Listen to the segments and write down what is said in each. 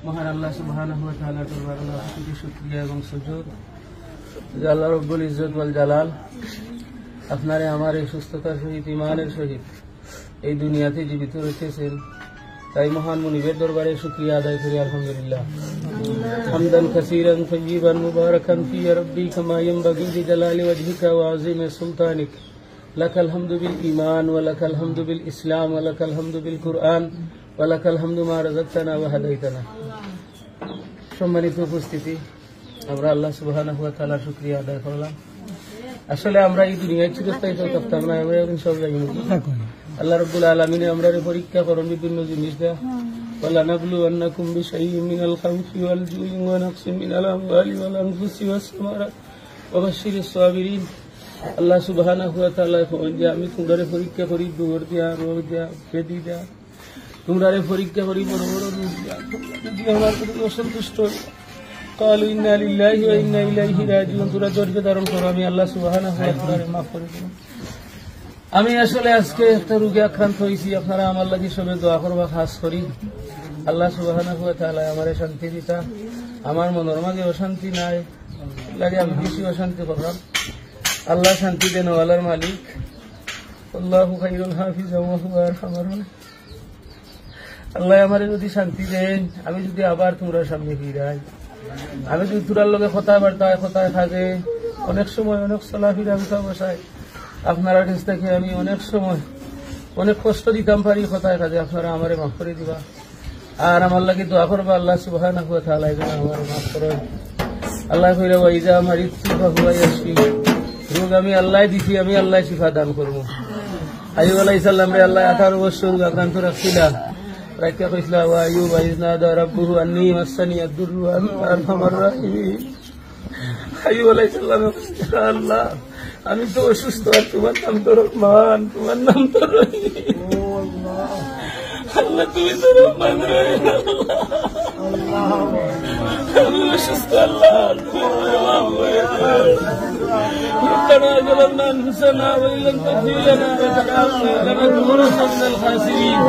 মহান আল্লাহ সুবহানাহু ওয়া তাআলার দরবারে লাখ কোটি শুকরিয়া এবং সুজুদ যে আল্লাহ রব্বুল ইজ্জত ওয়াল জালাল আপনারে আমার এই সুস্থতার সহিত ঈমানের সহিত এই দুনিয়াতে জীবিত রেখেছেন, তাই মহান মুনিবের দরবারে শুকরিয়া আদায় করি আলহামদুলিল্লাহ। হামদান কাসীরান তাইয়িবান মুবারাকান ফি ইয়া রাব্বি কামা ইয়ানবাগি লিজালালি ওয়াজহিকা ওয়া আযীমি সুলতানিক। লাকাল হামদু বিল ঈমান ওয়া লাকাল হামদু বিল ইসলাম ওয়া লাকাল হামদু বিল কুরআন ওয়া লাকাল হামদু মা রাযাকতানা ওয়া হাদাইতানা। সম্মানিত উপস্থিতি, আমরা আল্লাহ সুবহানাহু ওয়া তাআলার শুকরিয়া আদায় করলাম। আসলে আমরা এই দুনিয়ায় চিরস্থায়ী থাকতাম না, আমরা এখন সব জায়গায় আল্লাহ রাব্বুল আলামিন আমরা পরীক্ষা করেন বিভিন্ন জিনিস দেয়া। ওয়ালা নাবলুওয়ান্নাকুম বিশাইইন মিনাল খাউফি ওয়াল জুই ওয়া নাকসিম মিনাল আমওয়ালি ওয়াল আনফুসি ওয়াস সামারাত ওয়া বাশশিরিস সাবিরিন। আল্লাহ সুবহানাহু ওয়া তাআলা যে আমি তোমাদের পরীক্ষা করি দৌড় দিয়া, রোগ দিয়া, বেদি দিয়া, তোমরারে পরীক্ষা করি বড় বড় রোগ দিয়া, যদি আমার প্রতি অসন্তুষ্ট কালু ইন্না লিল্লাহি ওয়া ইন্না ইলাইহি রাজিউন, তোমরা ধৈর্য ধারণ করো, আমি আল্লাহ সুবহানাহু ওয়া তাআলা মাফ করে দেব। আমি আসলে আজকে একটা রোগে আক্রান্ত হয়েছি, আপনারা আমার লাগি সবে দোয়া করবা খাস করি। আল্লাহ সুবহানাহু ওয়া তাআলা আমারে শান্তি দিতা, আমার মনের মাঝে অশান্তি নাই, লাগে আমি বেশি অশান্তি করলাম। আল্লাহ শান্তি দেন ওয়ালার মালিক, আল্লাহু খাইরুল হাফিজা ওয়া হুয়া আরহামুর রাহিম। আল্লাহ আমারে যদি শান্তি দেন, আমি যদি আবার তোমরা সামনে ফিরাই, আমি যদি তোরার লগে কথায় বার্তায় কথায় থাকে, অনেক সময় অনেক চলাফেরা উঠা বসায় আপনারা কাছ থেকে আমি অনেক সময় অনেক কষ্ট দিতাম পারি কথায় কাজে, আপনারা আমারে মাফ করে দিবা আর আমার লাগে দোয়া করবা। আল্লাহ সুবহানাহু ওয়া তাআলা যেন আমারে মাফ করেন। আল্লাহ কইরা ওয়া ইযা মারিতু ফাহুয়া ইয়াশফি, রোগ আমি আল্লাহ দিছি, আমি আল্লাহ শিফা দান করবো। আইয়ুব আলাইহিস সালাম রে আল্লাহ 18 বছর আক্রান্ত রাখছিলা, রাখিয়া কইছিলা ওয়া আইয়ুব ইয নাদা রাব্বুহু আন্নী মাসসানি আদ-দুররু ওয়া আনতা আরহামুর রাহিমিন। আইয়ুব আলাইহিস সালাম আল্লাহ আমি তো অসুস্থ, আর তোমার নাম তো রহমান, তোমার নাম তো রহিম। আল্লাহ তুমি তো রহমান রহিম, আমি অসুস্থ, আল্লাহ তুমি মাফ করে দাও। ربنا ظلمنا أنفسنا وإن لم تغفر لنا وترحمنا لنكونن من الخاسرين.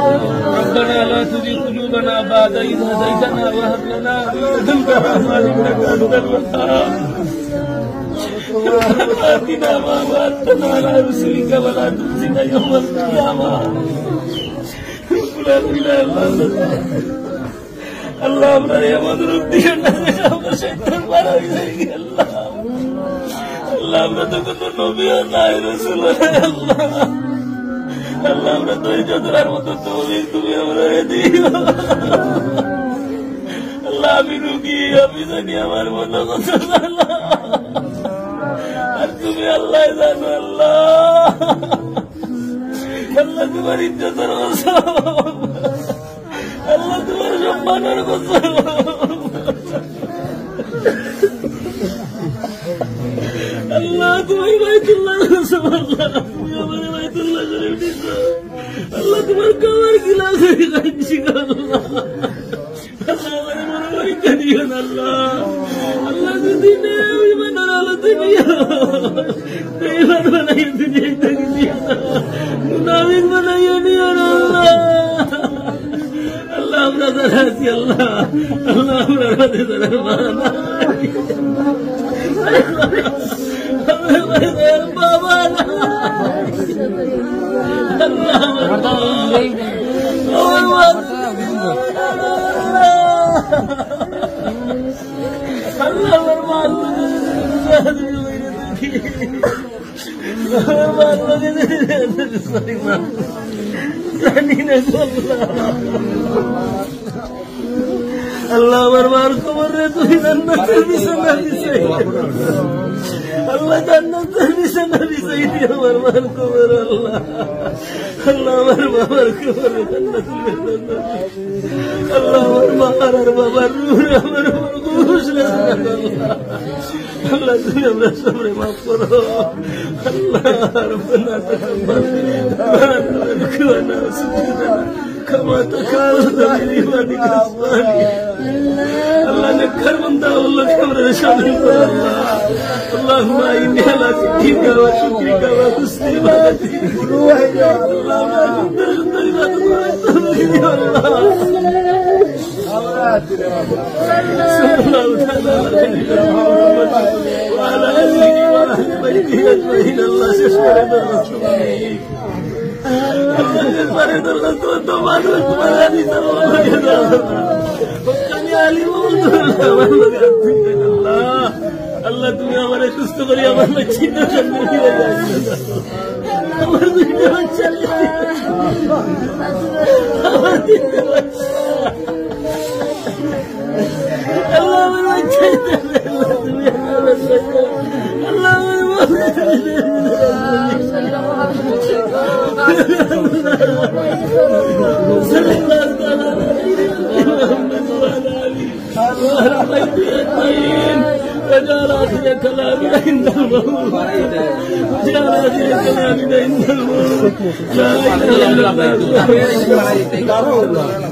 ربنا لا تزغ قلوبنا بعد إذ هديتنا وهب لنا من لدنك رحمة إنك أنت الوهاب. آتنا ما وعدتنا على رسلك ولا تخزنا يوم القيامة. لا إله إلا أنت আল্লাহ আমরা এমন রূপ দিও না আমরা শয়তান মারা হয়ে আল্লাহ। আল্লাহ আমরা তো কোনো নবীও নাই, রাসূল নাই, আল্লাহ আল্লাহ আমরা ধৈর্য ধরার মতো তৌফিক তুমি আমরা দিও। আল্লাহ আমি রুগী, আমি জানি আমার মনে কথা জানো, আর তুমি আল্লাহ জানো। আল্লাহ আল্লাহ তোমার ইজ্জতের কথা, আল্লাহ তোমার সম্মানের কথা, আল্লাহ তুমি বাইতুল্লাহ তুমি আমার বাইতুল্লাহ শরীফ দিছ, আল্লাহ তোমার কামার গিলাস হয়ে যাচ্ছি, আল্লাহ আল্লাহ আমার মনে পরীক্ষা দিও না। আল্লাহ আল্লাহ যদি ইমানের আলোতে নিও, ইমান বানাইয়া দুনিয়ায় থাকি দিও না, মুনাফিক বানাইয়া নিও না। আল্লাহ আমরা যারা আছি, আল্লাহ আল্লাহ আমরা রাতে যারা বাবা আল্লাহ আমার মার খবর রে তুই জান্নাতের বিছানা বিছাই, আল্লাহ জান্নাতের বিছানা বিছাই দিয়ে আমার মার খবর। আল্লাহ আল্লাহ আমার বাবার খবর জান্নাতের বিছানা, আল্লাহ আমার মার আর বাবার রূহ আমার ঘুষ আল্লাহ তুমি আমরা সবরে মাফ করো। আল্লাহ রব্বানা তাকাব্বাল মিন্না كما تكالت من عبادك الصالحين. الله نكر من داول الخمر شامل الله. اللهم إني على ذكرك وشكرك وحسن عبادتك. اللهم أنت الطيبات وأنت الطيبات. আল্লাহ তুমি আমার সুস্থ করি আমার চিন্তা আমার দুইটা বাচ্চা আমার তিনটা বাচ্চা আল্লাহ আমার বাচ্চা তুমি আল্লাহ وجعل آخر كلامنا عند الموت وجعل آخر كلامنا عند الموت لا إله إلا الله